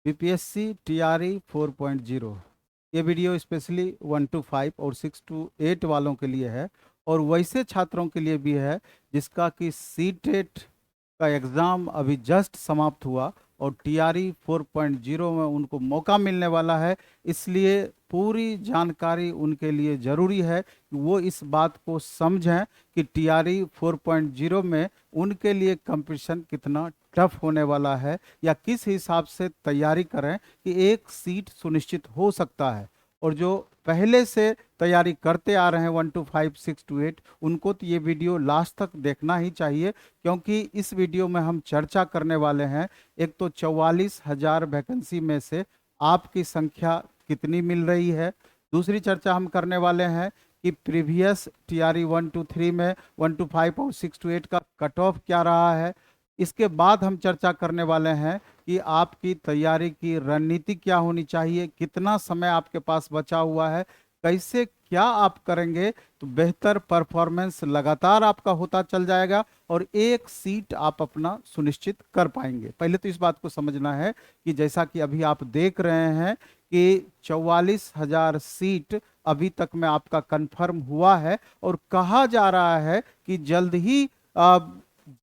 BPSC TRE 4.0। ये video specially 1 to 5 और 6 to 8 वालों के लिए है और वैसे छात्रों के लिए भी है जिसका कि सीटेट का एग्ज़ाम अभी जस्ट समाप्त हुआ और टीआरई 4.0 में उनको मौका मिलने वाला है। इसलिए पूरी जानकारी उनके लिए ज़रूरी है कि वो इस बात को समझें कि टीआरई 4.0 में उनके लिए कंपटीशन कितना टफ होने वाला है या किस हिसाब से तैयारी करें कि एक सीट सुनिश्चित हो सकता है। और जो पहले से तैयारी करते आ रहे हैं 1 to 5, 6 to 8, उनको तो ये वीडियो लास्ट तक देखना ही चाहिए, क्योंकि इस वीडियो में हम चर्चा करने वाले हैं एक तो 44,000 वैकेंसी में से आपकी संख्या कितनी मिल रही है। दूसरी चर्चा हम करने वाले हैं कि प्रीवियस टीआरई 1 to 3 में 1 to 5 और 6 to 8 का कट ऑफ क्या रहा है। इसके बाद हम चर्चा करने वाले हैं कि आपकी तैयारी की रणनीति क्या होनी चाहिए, कितना समय आपके पास बचा हुआ है, कैसे क्या आप करेंगे तो बेहतर परफॉर्मेंस लगातार आपका होता चल जाएगा और एक सीट आप अपना सुनिश्चित कर पाएंगे। पहले तो इस बात को समझना है कि जैसा कि अभी आप देख रहे हैं कि 44,000 सीट अभी तक में आपका कंफर्म हुआ है और कहा जा रहा है कि जल्द ही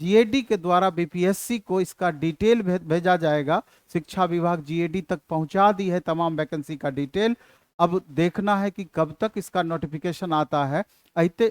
जीएडी के द्वारा बीपीएससी को इसका डिटेल भेजा जाएगा। शिक्षा विभाग जीएडी तक पहुंचा दी है तमाम वैकेंसी का डिटेल। अब देखना है कि कब तक इसका नोटिफिकेशन आता है।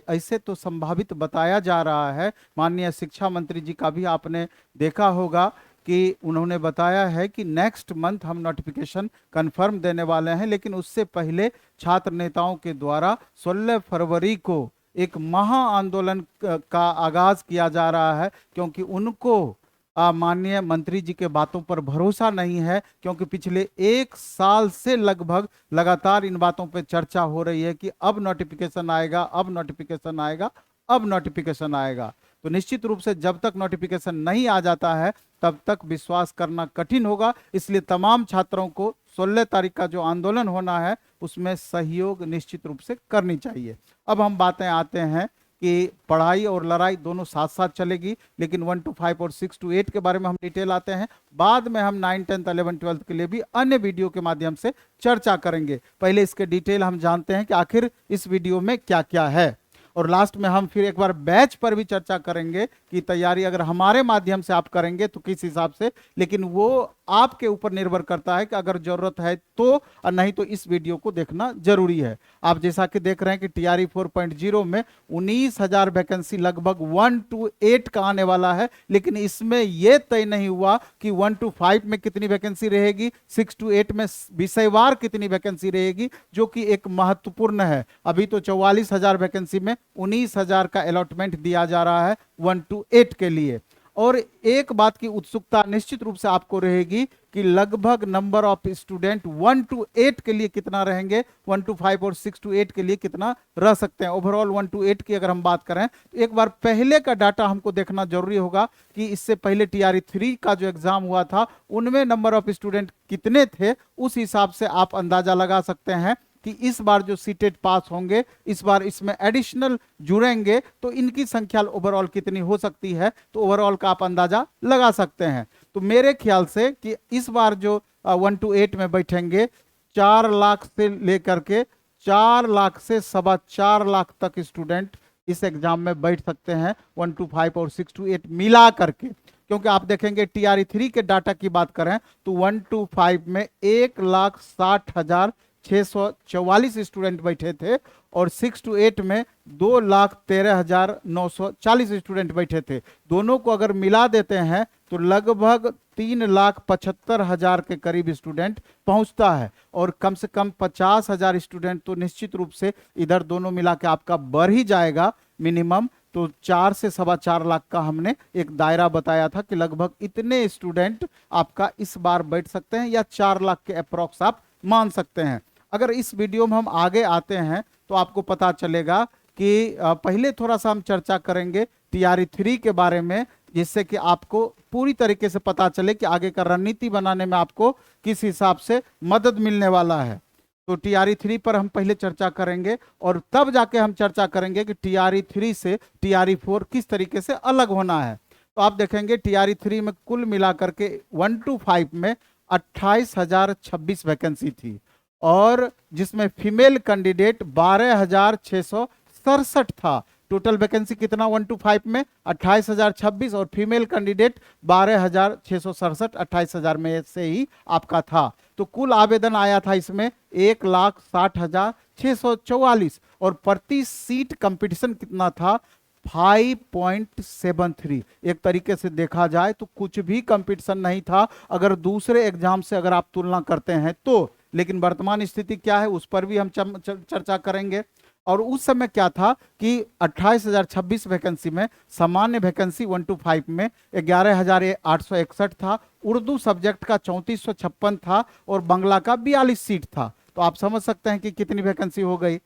ऐसे तो संभावित बताया जा रहा है, माननीय शिक्षा मंत्री जी का भी आपने देखा होगा कि उन्होंने बताया है कि नेक्स्ट मंथ हम नोटिफिकेशन कंफर्म देने वाले हैं, लेकिन उससे पहले छात्र नेताओं के द्वारा 16 फरवरी को एक महा आंदोलन का आगाज किया जा रहा है, क्योंकि उनको माननीय मंत्री जी के बातों पर भरोसा नहीं है, क्योंकि पिछले 1 साल से लगभग लगातार इन बातों पर चर्चा हो रही है कि अब नोटिफिकेशन आएगा, अब नोटिफिकेशन आएगा, अब नोटिफिकेशन आएगा। तो निश्चित रूप से जब तक नोटिफिकेशन नहीं आ जाता है तब तक विश्वास करना कठिन होगा। इसलिए तमाम छात्रों को 16 तारीख का जो आंदोलन होना है उसमें सहयोग निश्चित रूप से करनी चाहिए। अब हम बातें आते हैं कि पढ़ाई और लड़ाई दोनों साथ साथ चलेगी, लेकिन 1 to 5 और 6 to 8 के बारे में हम डिटेल आते हैं। बाद में हम 9, 10, 11, 12 के लिए भी अन्य वीडियो के माध्यम से चर्चा करेंगे। पहले इसके डिटेल हम जानते हैं कि आखिर इस वीडियो में क्या क्या है, और लास्ट में हम फिर एक बार बैच पर भी चर्चा करेंगे कि तैयारी अगर हमारे माध्यम से आप करेंगे तो किस हिसाब से, लेकिन वो आपके ऊपर निर्भर करता है कि अगर जरूरत है तो, और नहीं तो इस वीडियो को देखना जरूरी है। आप जैसा कि देख रहे हैं कि टीआरई 4.0 में 19,000 वैकेंसी लगभग 1 to 8 का आने वाला है, लेकिन इसमें यह तय नहीं हुआ कि 1 to 5 में कितनी वैकेंसी रहेगी, 6 to 8 में विषयवार कितनी वैकेंसी रहेगी, जो कि एक महत्वपूर्ण है। अभी तो 44,000 वैकेंसी में 19,000 का अलॉटमेंट दिया जा रहा है 1 to 8 के लिए। और एक बात की उत्सुकता निश्चित रूप से आपको रहेगी कि लगभग नंबर ऑफ स्टूडेंट 1 to 8 के लिए कितना रहेंगे, 1 to 5 और 6 to 8 के लिए कितना रह सकते हैं। ओवरऑल 1 to 8 की अगर हम बात करें तो एक बार पहले का डाटा हमको देखना जरूरी होगा कि इससे पहले टीआरई 3 का जो एग्जाम हुआ था उनमें नंबर ऑफ स्टूडेंट कितने थे। उस हिसाब से आप अंदाजा लगा सकते हैं कि इस बार जो सीटेट पास होंगे, इस बार इसमें एडिशनल जुड़ेंगे तो इनकी संख्या ओवरऑल कितनी हो सकती है, तो ओवरऑल का आप अंदाजा लगा सकते हैं। तो मेरे ख्याल से कि इस बार जो 1 to 8 में बैठेंगे 4 लाख से लेकर के 4 लाख से 4.25 लाख तक स्टूडेंट इस एग्जाम में बैठ सकते हैं 1 to 5 और 6 to 8 मिला करके। क्योंकि आप देखेंगे टीआरई 3 के डाटा की बात करें तो 1 to 5 में 1,60,644 स्टूडेंट बैठे थे और 6 to 8 में 2,13,940 स्टूडेंट बैठे थे। दोनों को अगर मिला देते हैं तो लगभग 3,75,000 के करीब स्टूडेंट पहुंचता है, और कम से कम 50,000 स्टूडेंट तो निश्चित रूप से इधर दोनों मिला के आपका बढ़ ही जाएगा मिनिमम। तो 4 से 4.25 लाख का हमने एक दायरा बताया था कि लगभग इतने स्टूडेंट आपका इस बार बैठ सकते हैं, या 4 लाख के अप्रॉक्स आप मान सकते हैं। अगर इस वीडियो में हम आगे आते हैं तो आपको पता चलेगा कि पहले थोड़ा सा हम चर्चा करेंगे टीआरई 3 के बारे में, जिससे कि आपको पूरी तरीके से पता चले कि आगे का रणनीति बनाने में आपको किस हिसाब से मदद मिलने वाला है। तो टीआरई 3 पर हम पहले चर्चा करेंगे और तब जाके हम चर्चा करेंगे कि टीआरई 3 से टीआरई 4 किस तरीके से अलग होना है। तो आप देखेंगे टीआरई 3 में कुल मिलाकर के 1 to 5 में 28,026 वैकेंसी थी, और जिसमें फीमेल कैंडिडेट 12,667 था। टोटल वैकेंसी कितना 1 to 5 में 28,026, और फीमेल कैंडिडेट 12,667, 28,000 में से ही आपका था। तो कुल आवेदन आया था इसमें 1,60,644, और प्रति सीट कंपटीशन कितना था 5.73। एक तरीके से देखा जाए तो कुछ भी कंपटीशन नहीं था अगर दूसरे एग्जाम से अगर आप तुलना करते हैं तो। लेकिन वर्तमान स्थिति क्या है उस पर भी हम चर्चा करेंगे। और उस समय क्या था कि 28,026 वैकेंसी में सामान्य वैकेंसी 1 to 5 में 11,861 था, उर्दू सब्जेक्ट का 3,456 था, और बांग्ला का 42 सीट था। तो आप समझ सकते हैं कि कितनी वैकेंसी हो गई।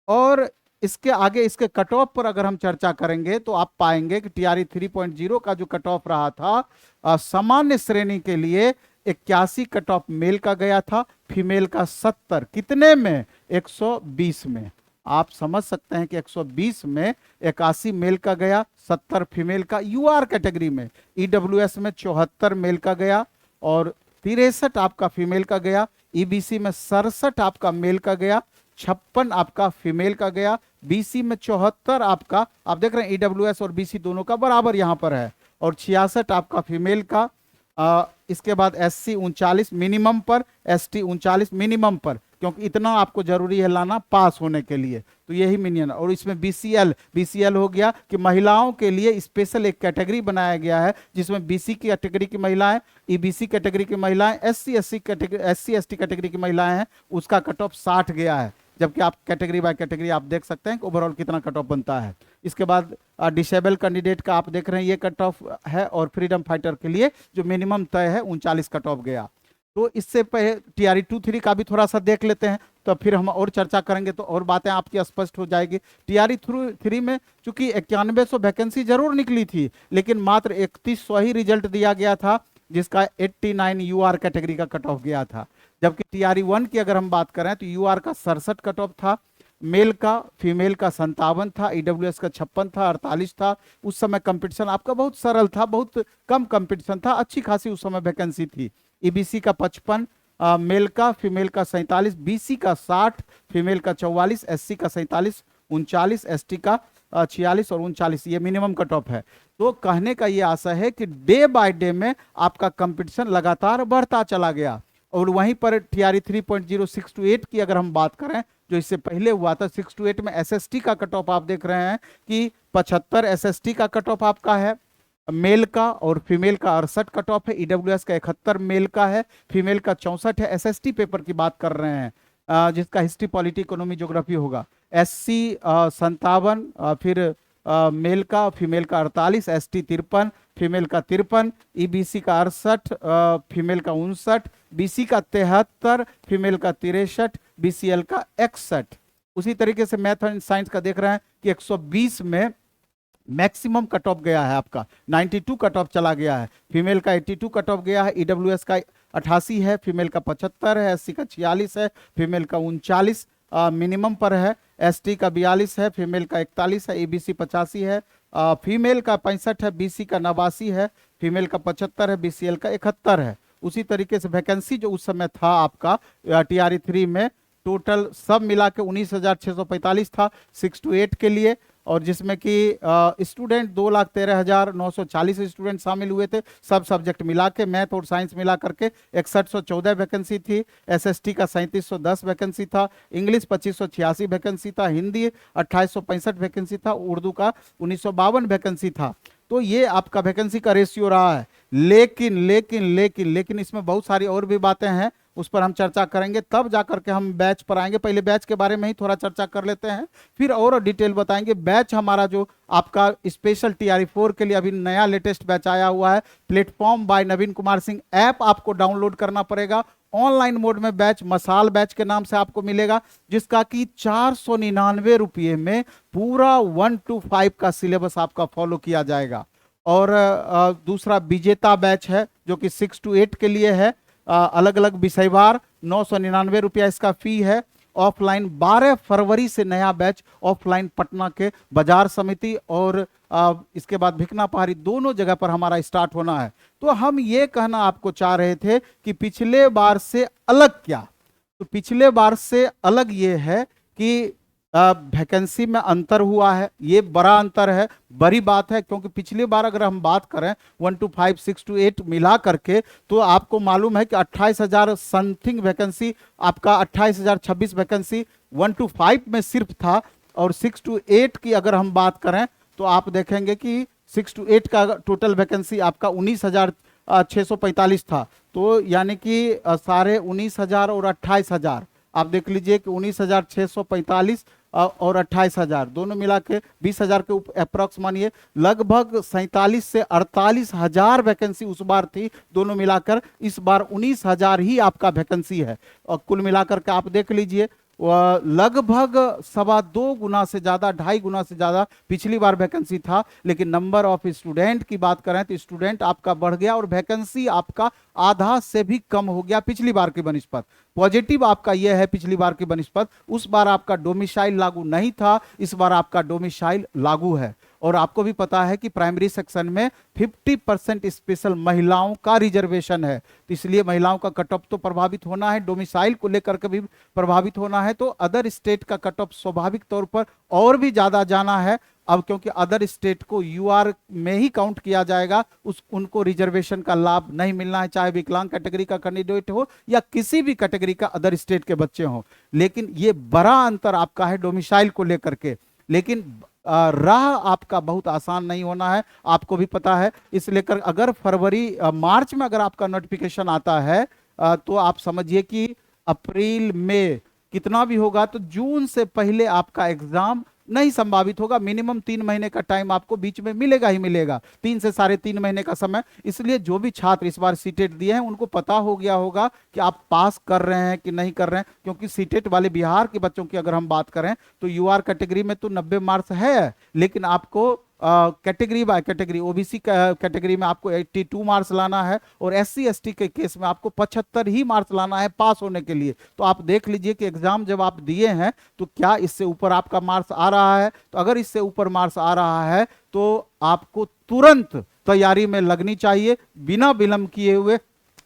और इसके आगे इसके कट ऑफ पर अगर हम चर्चा करेंगे तो आप पाएंगे कि टीआरई 3.0 का जो कट ऑफ रहा था सामान्य श्रेणी के लिए 81 कट ऑफ मेल का गया था, फीमेल का 70, कितने में 120 में। आप समझ सकते हैं कि 120 में 81 मेल का गया, 70 फीमेल का। यूआर कैटेगरी में ईडब्ल्यूएस में 74 मेल का गया और 63 आपका फीमेल का गया। ईबीसी में 67 आपका मेल का गया, 56 आपका फीमेल का गया। बीसी में 74 आपका, आप देख रहे हैं ईडब्ल्यूएस और बीसी दोनों का बराबर यहां पर है, और 66 आपका फीमेल का। इसके बाद एससी 39 मिनिमम पर, एसटी 39 मिनिमम पर, क्योंकि इतना आपको जरूरी है लाना पास होने के लिए, तो यही मिनिमम। और इसमें बीसीएल हो गया कि महिलाओं के लिए स्पेशल एक कैटेगरी बनाया गया है, जिसमें बीसी की कैटेगरी की महिलाएं, ईबीसी कैटेगरी की महिलाएं, एससी एसटी कैटेगरी की महिलाएं हैं, उसका कट ऑफ 60 गया है। जबकि आप कैटेगरी बाय कैटेगरी आप देख सकते हैं कि ओवरऑल कितना कट ऑफ बनता है। इसके बाद डिसेबल कैंडिडेट का आप देख रहे हैं ये कट ऑफ है, और फ्रीडम फाइटर के लिए जो मिनिमम तय है 39 कट ऑफ गया। तो इससे पहले टीआरई 2-3 का भी थोड़ा सा देख लेते हैं, तो फिर हम और चर्चा करेंगे तो और बातें आपकी स्पष्ट हो जाएगी। टीआरई 3 में चूंकि 9100 वैकेंसी जरूर निकली थी, लेकिन मात्र 3100 ही रिजल्ट दिया गया था, जिसका 89 यूआर कैटेगरी का कट ऑफ गया था। जबकि टीआरई 1 की अगर हम बात करें तो यूआर का 67 कट ऑफ था, मेल का फीमेल का 57 था, ईडब्ल्यूएस का 56 था, 48 था। उस समय कंपटीशन आपका बहुत सरल था, बहुत कम कंपटीशन था, अच्छी खासी उस समय वैकेंसी थी। ईबीसी का 55, मेल का फीमेल का 47, बीसी का 60, फीमेल का 44, एससी का 47, 39, एसटी का 46 और 39, ये मिनिमम कट ऑफ है। तो कहने का ये आशा है कि डे बाय डे में आपका कंपटीशन लगातार बढ़ता चला गया। और वहीं पर टीआरई 3.0 6 to 8 की अगर हम बात करें, जो इससे पहले हुआ था 6 to 8 में एसएसटी का कट ऑफ आप देख रहे हैं कि 75 एसएसटी का कट ऑफ आपका है, मेल का, और फीमेल का 68 कट ऑफ है। ईडब्ल्यूएस का 71 मेल का है, फीमेल का 64 है। एसएसटी पेपर की बात कर रहे हैं जिसका हिस्ट्री पॉलिटी इकोनॉमी ज्योग्राफी होगा। एससी 57, फिर मेल का फीमेल का 48, एसटी 53, फीमेल का 53, ईबीसी का 68, फीमेल का 59, बीसी का 73, फीमेल का 63, बीसीएल का 61। उसी तरीके से मैथ एंड साइंस का देख रहे हैं कि 120 में मैक्सिमम कट ऑफ गया है आपका, 92 कट ऑफ चला गया है। फीमेल का 82 कट ऑफ गया है, ईडब्ल्यूएस का 88 है, फीमेल का 75 है, एससी का 46 है, फीमेल का 39 मिनिमम पर है, एसटी का 42 है, फीमेल का 41 है, ईबीसी 85 है, फीमेल का 65 है, बीसी का 89 है, फीमेल का 75 है, बीसीएल का 71 है। उसी तरीके से वैकेंसी जो उस समय था आपका टीआरई 3 में, टोटल सब मिला के 19,645 था 6 to 8 के लिए, और जिसमें कि स्टूडेंट 2,13,940 स्टूडेंट शामिल हुए थे, सब सब्जेक्ट मिला के, मैथ और साइंस मिला करके 6114 वैकेंसी थी। एसएसटी का 3710 वैकेंसी था, इंग्लिश 2586 वैकेंसी था, हिंदी 2865 वैकेंसी था, उर्दू का 1952 वैकेंसी था। तो ये आपका वैकेंसी का रेशियो रहा है। लेकिन लेकिन लेकिन लेकिन इसमें बहुत सारी और भी बातें हैं, उस पर हम चर्चा करेंगे, तब जाकर के हम बैच पर आएंगे। पहले बैच के बारे में ही थोड़ा चर्चा कर लेते हैं, फिर और डिटेल बताएंगे। बैच हमारा जो आपका स्पेशल टीआरई 4 के लिए अभी नया लेटेस्ट बैच आया हुआ है, प्लेटफॉर्म बाय नवीन कुमार सिंह ऐप आपको डाउनलोड करना पड़ेगा। ऑनलाइन मोड में बैच मसाल बैच के नाम से आपको मिलेगा, जिसका कि 499 रुपये में पूरा 1 to 5 का सिलेबस आपका फॉलो किया जाएगा। और दूसरा विजेता बैच है जो कि 6 to 8 के लिए है, अलग अलग विषयवार 999 रुपया इसका फी है। ऑफलाइन 12 फरवरी से नया बैच ऑफलाइन पटना के बाजार समिति और इसके बाद भिकना पहाड़ी दोनों जगह पर हमारा स्टार्ट होना है। तो हम ये कहना आपको चाह रहे थे कि पिछले बार से अलग क्या, तो पिछले बार से अलग ये है कि वैकेंसी में अंतर हुआ है। ये बड़ा अंतर है, बड़ी बात है, क्योंकि पिछली बार अगर हम बात करें 1 to 5, 6 to 8 मिला करके, तो आपको मालूम है कि 28,000 समथिंग वैकेंसी, आपका 28,026 वैकेंसी 1 to 5 में सिर्फ था। और 6 to 8 की अगर हम बात करें तो आप देखेंगे कि 6 to 8 का टोटल वैकेंसी आपका 19,645 था। तो यानी कि साढ़े 19,000 और 28,000 आप देख लीजिए कि 19,645 और 28,000 दोनों मिला के 20,000 के अप्रॉक्स मानिए, लगभग 47 से 48,000 वैकेंसी उस बार थी दोनों मिलाकर। इस बार 19,000 ही आपका वैकेंसी है और कुल मिलाकर के आप देख लीजिए लगभग 2.25 गुना से ज्यादा, 2.5 गुना से ज्यादा पिछली बार वैकेंसी था। लेकिन नंबर ऑफ स्टूडेंट की बात करें तो स्टूडेंट आपका बढ़ गया और वैकेंसी आपका आधा से भी कम हो गया पिछली बार की बनिस्पत। पॉजिटिव आपका यह है पिछली बार की बनिस्पत, उस बार आपका डोमिसाइल लागू नहीं था, इस बार आपका डोमिसाइल लागू है। और आपको भी पता है कि प्राइमरी सेक्शन में 50% स्पेशल महिलाओं का रिजर्वेशन है, तो इसलिए महिलाओं का कट ऑफ तो प्रभावित होना है, डोमिसाइल को लेकर के भी प्रभावित होना है। तो अदर स्टेट का कट ऑफ स्वाभाविक तौर पर और भी ज्यादा जाना है अब, क्योंकि अदर स्टेट को यूआर में ही काउंट किया जाएगा, उनको रिजर्वेशन का लाभ नहीं मिलना है, चाहे विकलांग कैटेगरी का कैंडिडेट हो या किसी भी कैटेगरी का अदर स्टेट के बच्चे हों। लेकिन ये बड़ा अंतर आपका है डोमिसाइल को लेकर के। लेकिन राह आपका बहुत आसान नहीं होना है, आपको भी पता है। इसलिए अगर फरवरी मार्च में अगर आपका नोटिफिकेशन आता है तो आप समझिए कि अप्रैल में कितना भी होगा तो जून से पहले आपका एग्जाम नहीं संभावित होगा। मिनिमम 3 महीने का टाइम आपको बीच में मिलेगा ही मिलेगा, 3 से 3.5 महीने का समय। इसलिए जो भी छात्र इस बार सीटेट दिए हैं उनको पता हो गया होगा कि आप पास कर रहे हैं कि नहीं कर रहे हैं, क्योंकि सीटेट वाले बिहार के बच्चों की अगर हम बात करें तो यूआर कैटेगरी में तो 90 मार्क्स है, लेकिन आपको category by category, OBC category में आपको 82 मार्क्स लाना है और एससी एसटी के केस में आपको 75 ही मार्क्स लाना है पास होने के लिए। तो आप देख लीजिए कि एग्जाम जब आप दिए हैं तो क्या इससे ऊपर आपका मार्क्स आ रहा है। तो अगर इससे ऊपर मार्क्स आ रहा है तो आपको तुरंत तैयारी में लगनी चाहिए बिना विलंब किए हुए।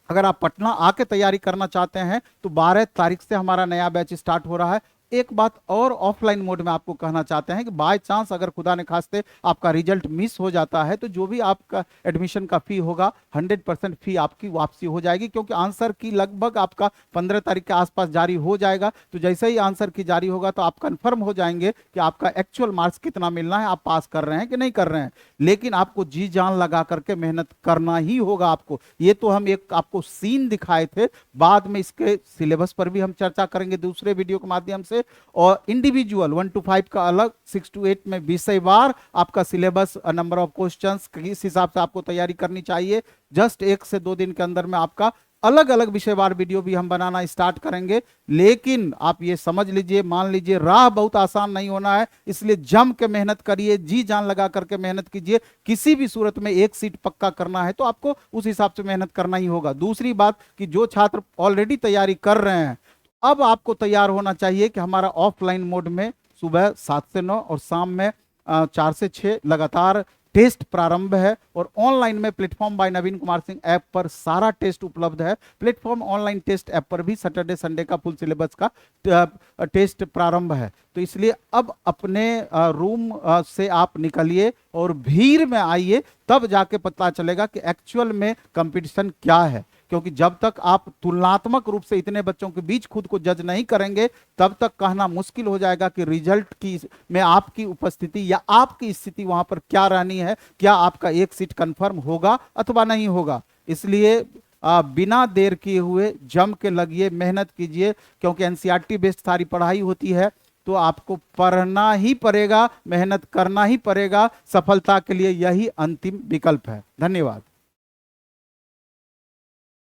अगर आप पटना आके तैयारी करना चाहते हैं तो 12 तारीख से हमारा नया बैच स्टार्ट हो रहा है। एक बात और ऑफलाइन मोड में आपको कहना चाहते हैं कि बाय चांस अगर खुदा ने खास्ते आपका रिजल्ट मिस हो जाता है तो जो भी आपका एडमिशन का फी होगा 100% फी आपकी वापसी हो जाएगी, क्योंकि आंसर की लगभग आपका 15 तारीख के आसपास जारी हो जाएगा। तो जैसे ही आंसर की जारी होगा तो आप कंफर्म हो जाएंगे कि आपका एक्चुअल मार्क्स कितना मिलना है, आप पास कर रहे हैं कि नहीं कर रहे हैं। लेकिन आपको जी जान लगा करके मेहनत करना ही होगा आपको। ये तो हम एक आपको सीन दिखाए थे, बाद में इसके सिलेबस पर भी हम चर्चा करेंगे दूसरे वीडियो के माध्यम से। और इंडिविजुअल 1 to 5 का अलग, 6 to 8 में विषयवार आपका सिलेबस, नंबर ऑफ क्वेश्चंस, किस हिसाब से आपको तैयारी करनी चाहिए। जस्ट 1 से 2 दिन के अंदर में आपका अलग अलग विषयवार वीडियो भी हम बनाना स्टार्ट करेंगे। लेकिन आप ये समझ लीजिए, मान लीजिए राह बहुत आसान नहीं होना है, इसलिए जम के मेहनत करिए, जी जान लगा करके मेहनत कीजिए। किसी भी सूरत में एक सीट पक्का करना है तो आपको उस हिसाब से मेहनत करना ही होगा। दूसरी बात कि जो छात्र ऑलरेडी तैयारी कर रहे हैं, अब आपको तैयार होना चाहिए कि हमारा ऑफलाइन मोड में सुबह 7 से 9 और शाम में 4 से 6 लगातार टेस्ट प्रारंभ है। और ऑनलाइन में प्लेटफॉर्म बाय नवीन कुमार सिंह ऐप पर सारा टेस्ट उपलब्ध है। प्लेटफॉर्म ऑनलाइन टेस्ट ऐप पर भी सैटरडे संडे का फुल सिलेबस का टेस्ट प्रारंभ है। तो इसलिए अब अपने रूम से आप निकलिए और भीड़ में आइए, तब जाके पता चलेगा कि एक्चुअल में कंपटीशन क्या है। क्योंकि जब तक आप तुलनात्मक रूप से इतने बच्चों के बीच खुद को जज नहीं करेंगे तब तक कहना मुश्किल हो जाएगा कि रिजल्ट की में आपकी उपस्थिति या आपकी स्थिति वहां पर क्या रहनी है, क्या आपका एक सीट कंफर्म होगा अथवा नहीं होगा। इसलिए बिना देर किए हुए जम के लगिए, मेहनत कीजिए, क्योंकि एनसीईआरटी बेस्ड सारी पढ़ाई होती है तो आपको पढ़ना ही पड़ेगा, मेहनत करना ही पड़ेगा। सफलता के लिए यही अंतिम विकल्प है। धन्यवाद।